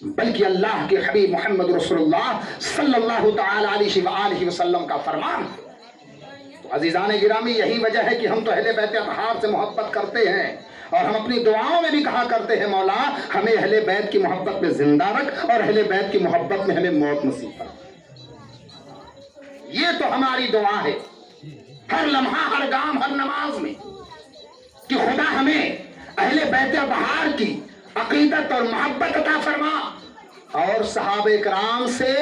بلکہ اللہ کے حبیب محمد رسول اللہ صلی اللہ تعالی علیہ وآلہ وسلم کا فرمان ہے۔ تو عزیزان گرامی، یہی وجہ ہے کہ ہم تو اہل بیت اطہار سے محبت کرتے ہیں، اور ہم اپنی دعاؤں میں بھی کہا کرتے ہیں مولا ہمیں اہل بیت کی محبت میں زندہ رکھ اور اہل بیت کی محبت میں ہمیں موت نصیب فرما۔ یہ تو ہماری دعا ہے ہر لمحہ، ہر گام، ہر نماز میں، کہ خدا ہمیں اہل بیت اطہار کی عقیدت اور محبت عطا فرما اور صحابہ کرام سے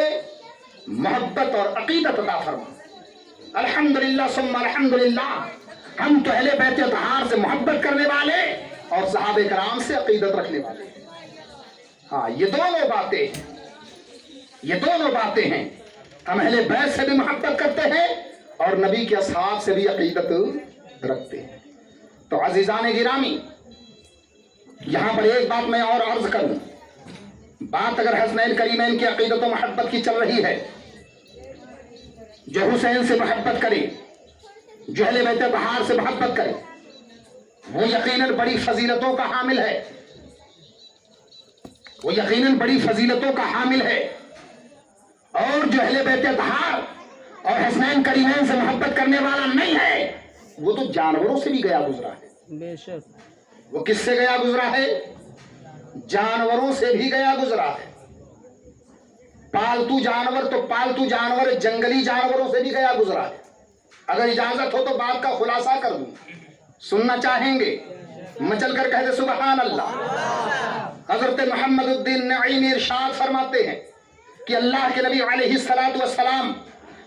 محبت اور عقیدت عطا فرما۔ الحمدللہ ثم الحمدللہ، ہم تو اہل بیت اطہار سے محبت کرنے والے اور صحابہ کرام سے عقیدت رکھنے والے ہیں۔ ہاں، یہ دونوں باتیں ہیں، ہم اہل بیت سے بھی محبت کرتے ہیں اور نبی کے اصحاب سے بھی عقیدت رکھتے ہیں۔ تو عزیزان گرامی، یہاں پر ایک بات میں اور عرض کروں، بات اگر حسنین کریمین کی عقیدت و محبت کی چل رہی ہے، جو حسین سے محبت کرے، جو اہل بیت اطہار سے محبت کرے، وہ یقیناً بڑی فضیلتوں کا حامل ہے، وہ یقیناً بڑی فضیلتوں کا حامل ہے۔ اور جو اہل بیت اطہار اور حسنین کریمین سے محبت کرنے والا نہیں ہے، وہ تو جانوروں سے بھی گیا گزرا ہے۔ بے شک۔ وہ کس سے گیا گزرا ہے؟ جانوروں سے بھی گیا گزرا ہے۔ پالتو جانور جنگلی جانوروں سے بھی گیا گزرا ہے۔ اگر اجازت ہو تو بات کا خلاصہ کر دوں، سننا چاہیں گے؟ مچل کر کہہ دے سبحان اللہ۔ حضرت محمد الدین نعیمی ارشاد فرماتے ہیں کہ اللہ کے نبی علیہ السلام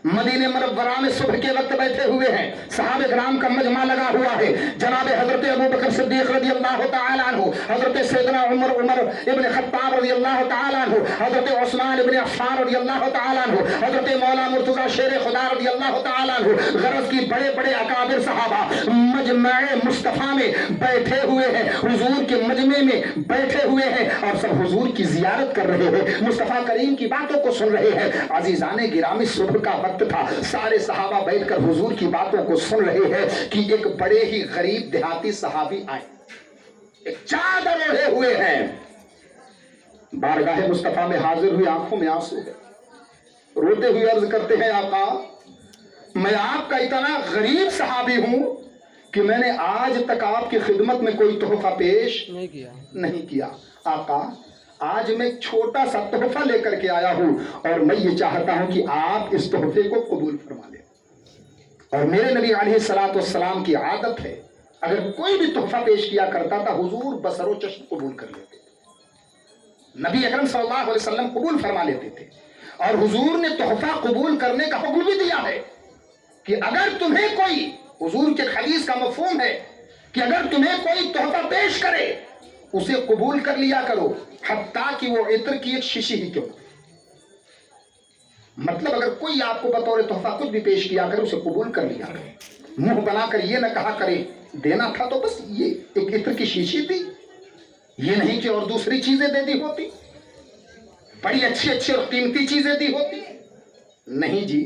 مدینہ منورہ میں صبح کے وقت بیٹھے ہوئے ہیں، صحابہ کرام کا مجمع لگا ہوا ہے، جناب حضرت ابوبکر صدیق رضی اللہ تعالی عنہ، حضرت سیدنا عمر ابن خطاب رضی اللہ تعالی عنہ، حضرت عثمان ابن عفان رضی اللہ تعالی عنہ، حضرت مولا مرتضی شیر خدا رضی اللہ تعالی عنہ، غرض کی بڑے بڑے اکابر صحابہ مجمع مصطفیٰ میں بیٹھے ہوئے ہیں، حضور کے مجمع میں بیٹھے ہوئے ہیں اور سب حضور کی زیارت کر رہے ہیں، مصطفیٰ کریم کی باتوں کو سن رہے ہیں۔ عزیزان گرامی، صبح کا وقت تھا، سارے صحابہ بیٹھ کر حضور کی باتوں کو سن رہے ہیں کہ ایک بڑے ہی غریب دیہاتی صحابی آئے، ایک چادر اوڑھے ہوئے ہیں، بارگاہ مصطفیٰ میں حاضر ہوئے، آنکھوں میں آنسو ہے، روتے ہوئے عرض کرتے ہیں آقا میں آپ کا اتنا غریب صحابی ہوں کہ میں نے آج تک آپ کی خدمت میں کوئی تحفہ پیش نہیں کیا۔ آقا آج میں ایک چھوٹا سا تحفہ لے کر کے آیا ہوں اور میں یہ چاہتا ہوں کہ آپ اس تحفے کو قبول فرما لیں۔ اور میرے نبی علیہ السلام کی عادت ہے، اگر کوئی بھی تحفہ پیش کیا کرتا تھا حضور بصر و چشم قبول کر لیتے تھے، نبی اکرم صلی اللہ علیہ وسلم قبول فرما لیتے تھے۔ اور حضور نے تحفہ قبول کرنے کا حکم بھی دیا ہے کہ اگر تمہیں کوئی، حضور کے حدیث کا مفہوم ہے کہ اگر تمہیں کوئی تحفہ پیش کرے اسے قبول کر لیا کرو، حتیٰ کہ وہ عطر کی ایک شیشی ہی کیوں۔ مطلب اگر کوئی آپ کو بطور تحفہ کچھ بھی پیش کیا کرے اسے قبول کر لیا کرے، منہ بنا کر یہ نہ کہا کرے دینا تھا تو بس یہ ایک عطر کی شیشی تھی، یہ نہیں کہ اور دوسری چیزیں دے دی ہوتی، بڑی اچھی اچھی اور قیمتی چیزیں دی ہوتی۔ نہیں جی،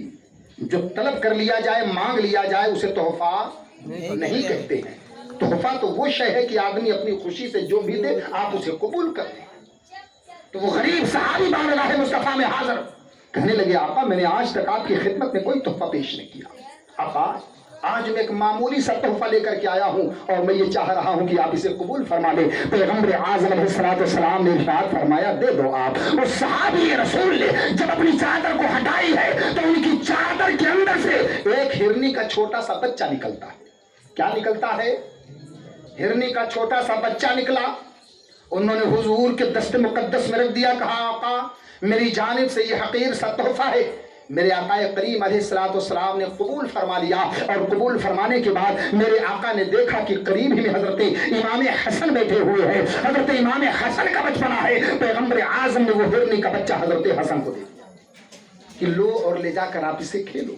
جو طلب کر لیا جائے، مانگ لیا جائے اسے تحفہ نہیں کہتے ہیں۔ تحفہ تو وہ شے ہے کہ آدمی اپنی خوشی سے جو بھی دے آپ اسے قبول کر دیں۔ تو وہ غریب صحابی بارگاہ مصطفیٰ میں حاضر کہنے لگے آقا میں نے آج تک آپ کی خدمت میں کوئی تحفہ پیش نہیں کیا، آقا آج میں ایک معمولی سا تحفہ لے کر کے آیا ہوں اور میں یہ چاہ رہا ہوں کہ آپ اسے قبول فرما لیں۔ پیغمبر اعظم علیہ السلام نے ارشاد فرمایا دے دو آپ۔ اور صحابی رسول نے جب اپنی چادر کو ہٹائی ہے تو ان کی چادر کے اندر سے ایک ہرنی کا چھوٹا سا بچہ نکلتا ہے۔ کیا نکلتا ہے؟ ہرنی کا چھوٹا سا بچہ نکلا۔ انہوں نے حضور کے دست مقدس میں رکھ دیا، کہا آقا میری جانب سے یہ حقیر سا تحفہ ہے۔ میرے آقا کریم علیہ السلام نے قبول فرما لیا، اور قبول فرمانے کے بعد میرے آقا نے دیکھا کہ قریب ہی میں حضرت امام حسن بیٹھے ہوئے ہیں، حضرت امام حسن کا بچپنا ہے۔ پیغمبر اعظم نے وہ ہرنی کا بچہ حضرت حسن کو دے دیا کہ لو اور لے جا کر آپ اسے کھیلو۔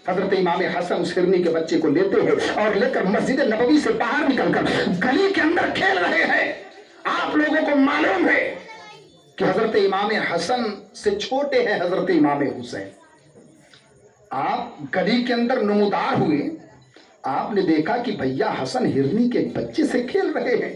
حضرت امام حسن اس ہرنی کے بچے کو لیتے ہیں اور لے کر مسجد نبوی سے باہر نکل کر گلی کے اندر کھیل رہے ہیں۔ آپ لوگوں کو معلوم ہے کہ حضرت امام حسن سے چھوٹے ہیں حضرت امام حسین۔ آپ گلی کے اندر نمودار ہوئے، آپ نے دیکھا کہ بھیا حسن ہرنی کے بچے سے کھیل رہے ہیں۔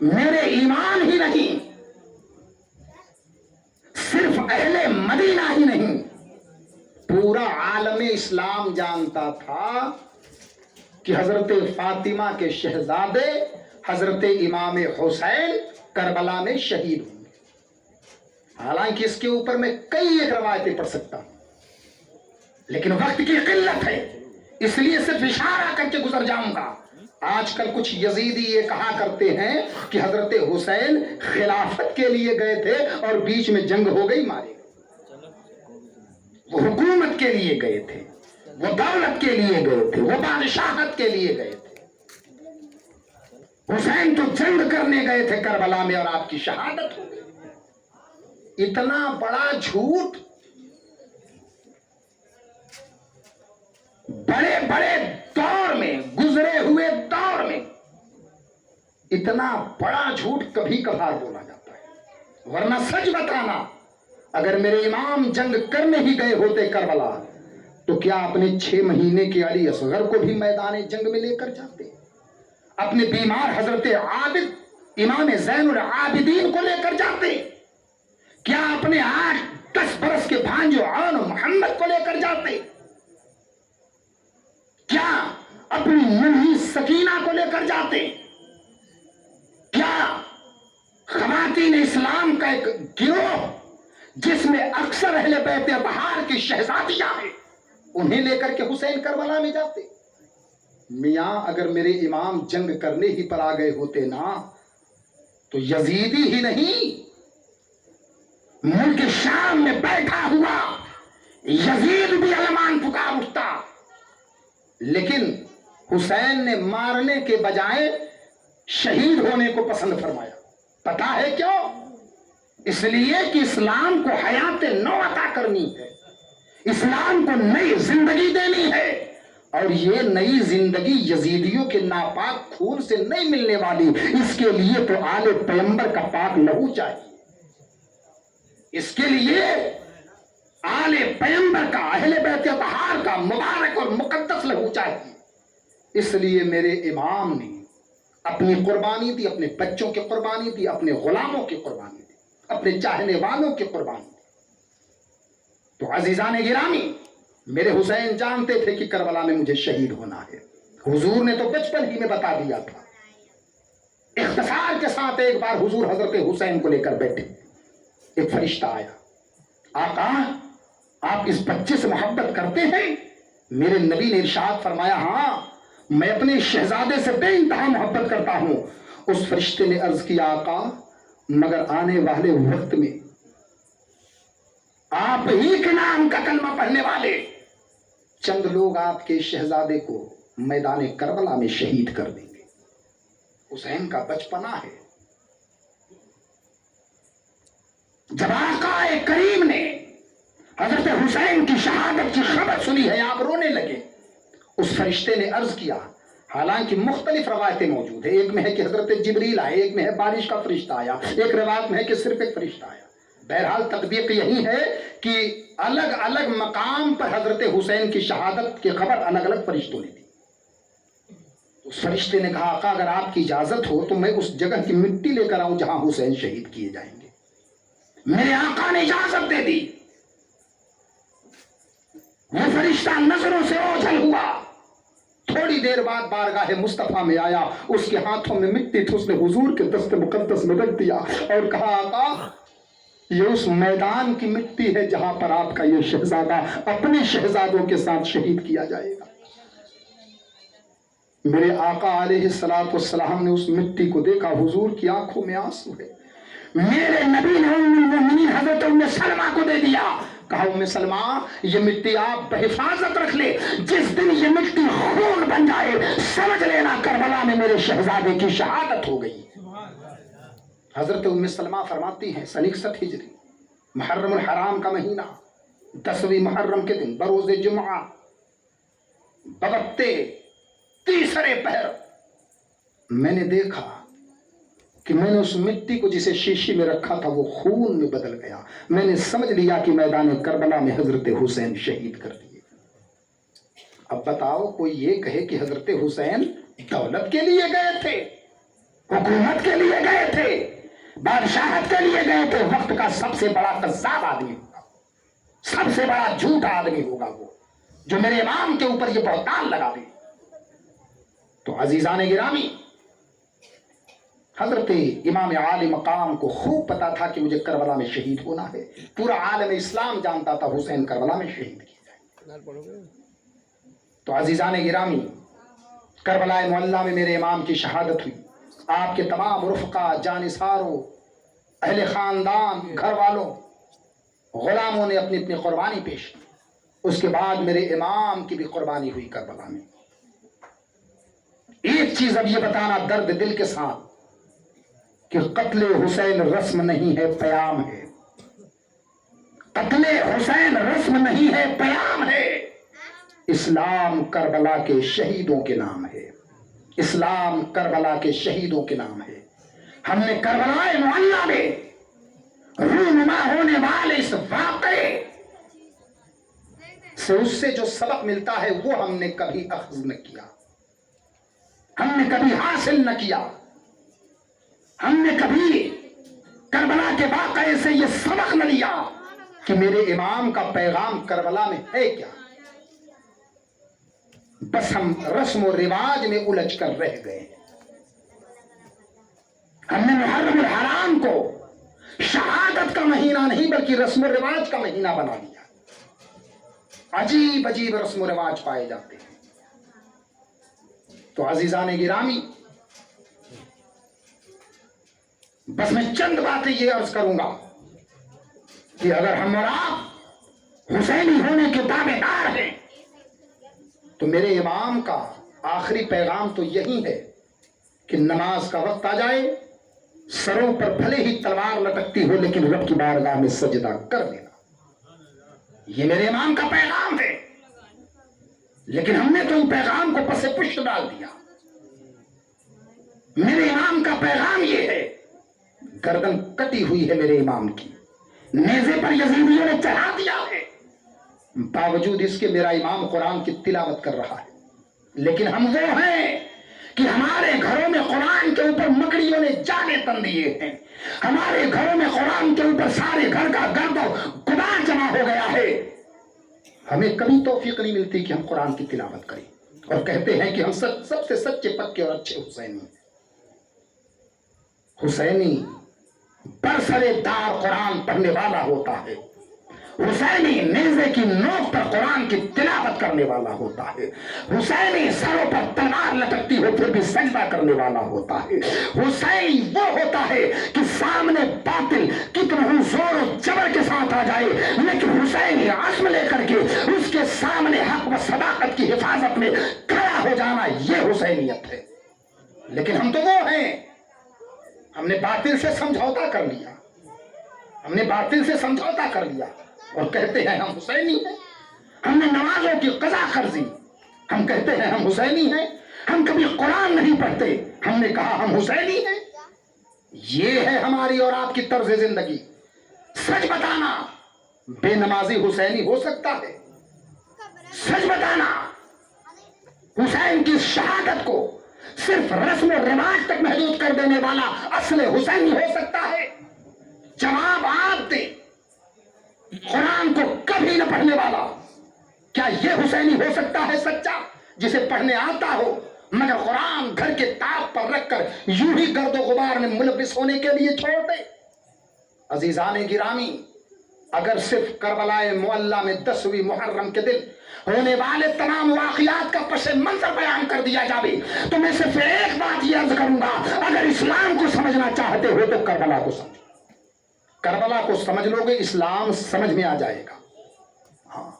میرے ایمان ہی نہیں، صرف اہل مدینہ ہی نہیں، پورا عالم اسلام جانتا تھا کہ حضرت فاطمہ کے شہزادے حضرت امام حسین کربلا میں شہید ہوں گے۔ حالانکہ اس کے اوپر میں کئی ایک روایتیں پڑھ سکتا ہوں، لیکن وقت کی قلت ہے، اس لیے صرف اشارہ کر کے گزر جاؤں گا۔ آج کل کچھ یزیدی یہ کہا کرتے ہیں کہ حضرت حسین خلافت کے لیے گئے تھے اور بیچ میں جنگ ہو گئی، مارے گئے۔ وہ حکومت کے لیے گئے تھے، وہ دولت کے لیے گئے تھے، وہ بادشاہت کے لیے گئے تھے۔ حسین تو جنگ کرنے گئے تھے کربلا میں اور آپ کی شہادت ہو گئی۔ اتنا بڑا جھوٹ بڑے بڑے دور میں، گزرے ہوئے دور میں اتنا بڑا جھوٹ کبھی کبھار بولا جاتا ہے، ورنہ سچ بتانا، اگر میرے امام جنگ کرنے ہی گئے ہوتے کربلا تو کیا اپنے 6 مہینے کے علی اصغر کو بھی میدان جنگ میں لے کر جاتے؟ اپنے بیمار حضرت عابد امام زین العابدین کو لے کر جاتے؟ کیا اپنے 8-10 برس کے بھانجو عون محمد کو لے کر جاتے؟ کیا اپنی ننھی سکینہ کو لے کر جاتے؟ کیا خواتین اسلام کا ایک گروہ جس میں اکثر اہل بیت بہار کی شہزادیاں ہیں، انہیں لے کر کے حسین کربلا میں جاتے؟ میاں اگر میرے امام جنگ کرنے ہی پر آ گئے ہوتے نا تو یزیدی ہی نہیں، ملک شام میں بیٹھا ہوا یزید بھی علمان پکار اٹھتا۔ لیکن حسین نے مارنے کے بجائے شہید ہونے کو پسند فرمایا۔ پتا ہے کیوں؟ اس لیے کہ اسلام کو حیات نو عطا کرنی ہے، اسلام کو نئی زندگی دینی ہے، اور یہ نئی زندگی یزیدیوں کے ناپاک خون سے نہیں ملنے والی، اس کے لیے تو آل پیغمبر کا پاک لہو چاہیے، اس کے لیے آل پیغمبر کا، اہل بیت اطہار کا مبارک اور مقدس لہو چاہیے۔ اس لیے میرے امام نے اپنی قربانی دی، اپنے بچوں کی قربانی دی، اپنے غلاموں کی قربانی دی، اپنے چاہنے والوں کی قربانی دی۔ تو عزیزان گرامی، میرے حسین جانتے تھے کہ کربلا میں مجھے شہید ہونا ہے۔ حضور نے تو بچپن ہی میں بتا دیا تھا۔ اختصار کے ساتھ ایک بار حضور حضرت حسین کو لے کر بیٹھے، ایک فرشتہ آیا، آقا آپ اس بچے سے محبت کرتے ہیں؟ میرے نبی نے ارشاد فرمایا، ہاں میں اپنے شہزادے سے بے انتہا محبت کرتا ہوں۔ اس فرشتے نے عرض کیا، آقا مگر آنے والے وقت میں آپ ہی کے نام کا کلمہ پڑھنے والے چند لوگ آپ کے شہزادے کو میدان کربلا میں شہید کر دیں گے۔ حسین کا بچپنا ہے۔ جب آقا کریم نے حضرت حسین کی شہادت کی خبر سنی ہے، آپ رونے لگے۔ اس فرشتے نے عرض کیا، حالانکہ مختلف روایتیں موجود ہیں، ایک میں ہے کہ حضرت جبریل آئے، ایک میں ہے بارش کا فرشتہ آیا، ایک روایت میں ہے کہ صرف ایک فرشتہ آیا۔ بہرحال تطبیق یہی ہے کہ الگ الگ مقام پر حضرت حسین کی شہادت کی خبر الگ الگ فرشتوں نے دی۔ اس فرشتے نے کہا، آقا اگر آپ کی اجازت ہو تو میں اس جگہ کی مٹی لے کر آؤں جہاں حسین شہید کیے جائیں گے۔ میرے آقا نے اجازت دے دی۔ وہ فرشتہ نظروں سے اوجھل ہوا، تھوڑی دیر بعد بارگاہ مصطفیٰ میں آیا، اس کے ہاتھوں میں مٹی تھی، اس نے حضور کے دست مقدس میں رکھ دیا اور کہا، آقا یہ اس میدان کی مٹی ہے جہاں پر آپ کا یہ شہزادہ اپنے شہزادوں کے ساتھ شہید کیا جائے گا۔ میرے آقا علیہ الصلوۃ والسلام نے اس مٹی کو دیکھا، حضور کی آنکھوں میں آنسو ہے۔ میرے نبی نے ام المؤمنین حضرت ام سلمہ کو دے دیا، کہا ام سلمہ یہ مٹی آپ بحفاظت رکھ لے، جس دن یہ مٹی خون بن جائے سمجھ لینا کربلا میں میرے شہزادے کی شہادت ہو گئی۔ حضرت ام سلمہ فرماتی ہیں، سن 61 ہجری محرم الحرام کا مہینہ، 10ویں محرم کے دن بروز جمعہ بوقت تیسرے پہر میں نے دیکھا کہ میں نے اس مٹی کو جسے شیشی میں رکھا تھا وہ خون میں بدل گیا۔ میں نے سمجھ لیا کہ میدان کربلا میں حضرت حسین شہید کر دیے۔ اب بتاؤ کوئی یہ کہے کہ حضرت حسین دولت کے لیے گئے تھے؟ حکومت کے لیے گئے تھے, بادشاہت کے لیے گئے تھے. وقت کا سب سے بڑا قذاب آدمی ہوگا, سب سے بڑا جھوٹا آدمی ہوگا وہ جو میرے امام کے اوپر یہ بہتان لگا دے. تو عزیزان گرامی, حضرت امام عالی مقام کو خوب پتا تھا کہ مجھے کربلا میں شہید ہونا ہے. پورا عالم اسلام جانتا تھا حسین کربلا میں شہید کیا جائے. تو عزیزان گرامی, کربلا معلیٰ میں میرے امام کی شہادت ہوئی. آپ کے تمام رفقا, جانثاروں, اہل خاندان, گھر والوں, غلاموں نے اپنی اپنی قربانی پیش کی. اس کے بعد میرے امام کی بھی قربانی ہوئی کربلا میں. ایک چیز اب یہ بتانا درد دل کے ساتھ کہ قتل حسین رسم نہیں ہے, پیام ہے. قتل حسین رسم نہیں ہے, پیام ہے. اسلام کربلا کے شہیدوں کے نام ہے. اسلام کربلا کے شہیدوں کے نام ہے. ہم نے کربلا معلیٰ میں رونما ہونے والے اس واقعے سے, اس سے جو سبق ملتا ہے وہ ہم نے کبھی اخذ نہ کیا, ہم نے کبھی حاصل نہ کیا. ہم نے کبھی کربلا کے واقعے سے یہ سبق نہ لیا کہ میرے امام کا پیغام کربلا میں ہے کیا. بس ہم رسم و رواج میں الجھ کر رہ گئے. ہم نے محرم الحرام کو شہادت کا مہینہ نہیں بلکہ رسم و رواج کا مہینہ بنا دیا. عجیب عجیب رسم و رواج پائے جاتے ہیں. تو عزیزان گرامی, بس میں چند باتیں یہ عرض کروں گا کہ اگر ہم اور آپ حسینی ہونے کے دعوے دار ہیں تو میرے امام کا آخری پیغام تو یہی ہے کہ نماز کا وقت آ جائے, سروں پر بھلے ہی تلوار لٹکتی ہو لیکن رب کی بارگاہ میں سجدہ کر لینا. یہ میرے امام کا پیغام ہے. لیکن ہم نے تو ان پیغام کو پس پشت ڈال دیا. میرے امام کا پیغام یہ ہے, گردن کٹی ہوئی ہے میرے امام کی, نیزے پر یزیدیوں نے چڑھا دیا ہے, باوجود اس کے میرا امام قرآن کی تلاوت کر رہا ہے. لیکن ہم وہ ہیں کہ ہمارے گھروں میں قرآن کے اوپر مکڑیوں نے جالے تن دیے ہیں. ہمارے گھروں میں قرآن کے اوپر سارے گھر کا گرد و غبار جمع ہو گیا ہے. ہمیں کبھی توفیق نہیں ملتی کہ ہم قرآن کی تلاوت کریں, اور کہتے ہیں کہ ہم سب سے سچے پکے اور اچھے حسینی ہیں. حسینی برسرے دار قرآن پڑھنے والا ہوتا ہے. حسینی نیزے کی نوک پر قرآن کی تلاوت کرنے والا ہوتا ہے. حسینی سروں پر تلوار لٹکتی ہو پھر بھی سجدہ کرنے والا ہوتا ہے. حسینی وہ ہوتا ہے کہ سامنے باطل کتنا ہی زور و جبر کے ساتھ آ جائے لیکن حسینی عزم لے کر کے اس کے سامنے حق و صداقت کی حفاظت میں کھڑا ہو جانا, یہ حسینیت ہے. لیکن ہم تو وہ ہیں, ہم نے باطل سے سمجھوتا کر لیا, ہم نے باطل سے سمجھوتا کر لیا اور کہتے ہیں ہم حسینی ہیں. ہم نے نمازوں کی قضا کر دی, ہم کہتے ہیں ہم حسینی ہیں. ہم کبھی قرآن نہیں پڑھتے, ہم نے کہا ہم حسینی ہیں. یہ ہے ہماری اور آپ کی طرز زندگی. سچ بتانا, بے نمازی حسینی ہو سکتا ہے؟ سچ بتانا, حسین کی شہادت کو صرف رسم و رواج تک محدود کر دینے والا اصل حسینی ہو سکتا ہے؟ جواب آپ دیں. قرآن کو کبھی نہ پڑھنے والا, کیا یہ حسینی ہو سکتا ہے سچا, جسے پڑھنے آتا ہو مگر قرآن گھر کے تاپ پر رکھ کر یوں ہی گرد و غبار میں ملبس ہونے کے لیے چھوڑ دے؟ عزیزان گرامی, اگر صرف کربلا معلیٰ میں 10ویں محرم کے دن ہونے والے تمام واقعات کا پس منظر بیان کر دیا جائے تو میں صرف ایک بات یہ عرض کروں گا, اگر اسلام کو سمجھنا چاہتے ہو تو کربلا کو سمجھو. کربلا کو سمجھ لو گے, اسلام سمجھ میں آ جائے گا. ہاں,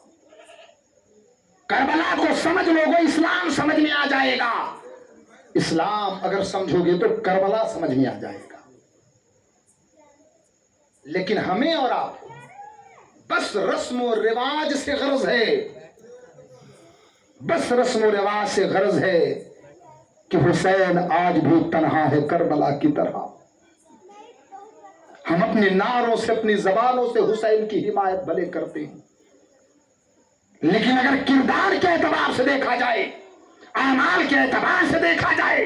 کربلا کو سمجھ لو گے, اسلام سمجھ میں آ جائے گا. اسلام اگر سمجھو گے تو کربلا سمجھ میں آ جائے گا. لیکن ہمیں اور آپ کو بس رسم و رواج سے غرض ہے, بس رسم و رواج سے غرض ہے کہ حسین آج بھی تنہا ہے کربلا کی طرح. ہم اپنے نعروں سے, اپنی زبانوں سے حسین کی حمایت بھلے کرتے ہیں, لیکن اگر کردار کے اعتبار سے دیکھا جائے, اعمال کے اعتبار سے دیکھا جائے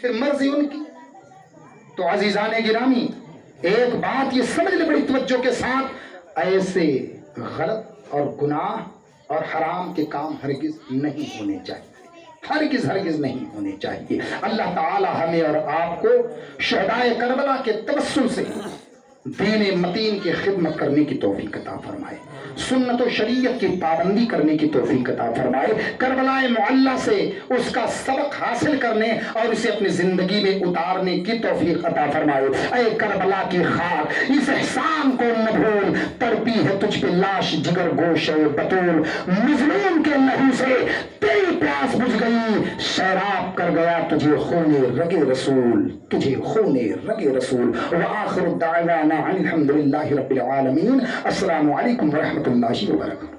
پھر مرضی ان کی. تو عزیزان گرامی ایک بات یہ سمجھ لے بڑی توجہ کے ساتھ, ایسے غلط اور گناہ اور حرام کے کام ہرگز نہیں ہونے چاہیے, ہرگز نہیں ہونے چاہیے. اللہ تعالی ہمیں اور آپ کو شہدائے کربلا کے تبسم سے دین متین کی خدمت کرنے کی توفیق عطا فرمائے, سنت و شریعت کی پابندی کرنے کی توفیق عطا فرمائے, کربلا معلی سے اس کا سبق حاصل کرنے اور اسے اپنی زندگی میں اتارنے کی توفیق عطا فرمائے. اے کربلا کی خاک, اس احسان کو نہ بھول, تڑپی ہے تجھ پہ لاش جگر گوشہ بطول, مظلوم کے لہو سے تیری پیاس بجھ گئی, سیراب کر گیا تجھے خون رگ رسول, تجھے خون رگ رسول. وآخر الدعوانا الحمد للہ رب العالمین. السلام علیکم ورحمۃ اللہ وبرکاتہ.